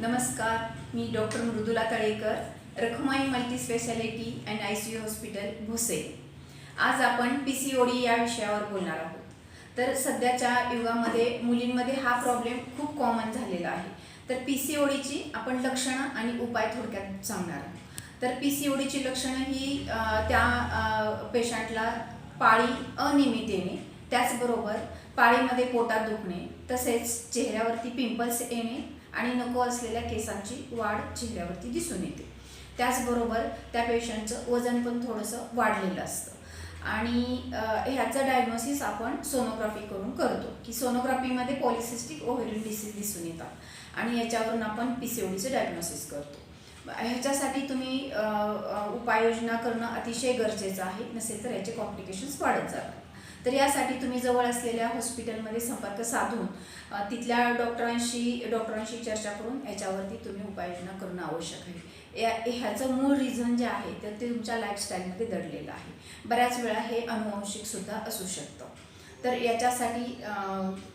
नमस्कार, मी doctor Mridula Talekar, Rakhumai multi speciality and ICU hospital Bhose. आज आपण PCOD या विषयावर बोलणार आहोत। तर सध्याच्या युगामध्ये मुलींमध्ये हा प्रॉब्लेम खूप कॉमन झालेला आहे। तर PCODची आपण लक्षणं आणि उपाय थोडक्यात सांगणार आहोत। तर PCODची लक्षणं ही त्या पेशंटला पाळी अनियमित येणे, त्याचबरोबर पाळीमध्ये पोटात दुखणे, तसेच चेहऱ्यावरती पिंपल्स येणे आणि नको असलेल्या केसांची वाढ चेहऱ्यावरती दिसून येते। त्याचबरोबर त्या पेशंटचं वजन पण थोडंसं वाढलेलं असतं आणि ह्याचं डायग्नोसिस आपण सोनोग्राफी करून करतो की सोनोग्राफीमध्ये पॉलिसिस्टिक ओव्हेरियन डिसीज दिसून येतात आणि याच्यावरून आपण PCODचं डायग्नोसिस करतो। ह्याच्यासाठी तुम्ही उपाययोजना करणं अतिशय गरजेचं आहे, नसेल तर याचे कॉम्प्लिकेशन्स वाढत जातात। तर यासाठी तुम्ही जवळ असलेल्या हॉस्पिटलमध्ये संपर्क साधून तिथल्या डॉक्टरांशी चर्चा करून याच्यावरती तुम्ही उपाययोजना करणं आवश्यक आहे। ह्याचं मूळ रिझन जे आहे तर ते तुमच्या लाईफस्टाईलमध्ये दडलेलं आहे। बऱ्याच वेळा हे अनुवंशिकसुद्धा असू शकतं। तर याच्यासाठी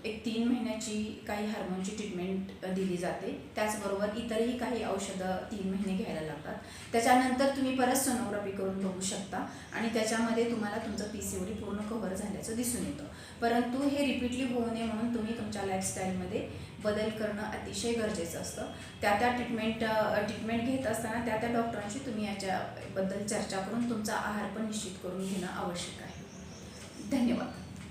एक 3 महिन्याची काही हार्मोनची ट्रीटमेंट दिली जाते, त्याचबरोबर इतरही काही औषधं 3 महिने घ्यायला लागतात। त्याच्यानंतर तुम्ही परत सोनोग्राफी करून बघू शकता आणि त्याच्यामध्ये तुम्हाला तुमचं PCOD पूर्ण कव्हर झाल्याचं दिसून येतं। परंतु हे रिपीटली होऊ नये म्हणून तुम्ही तुमच्या लाईफस्टाईलमध्ये बदल करणं अतिशय गरजेचं असतं। त्या ट्रीटमेंट घेत असताना त्या डॉक्टरांशी तुम्ही याच्याबद्दल चर्चा करून तुमचा आहार पण निश्चित करून घेणं आवश्यक आहे। धन्यवाद।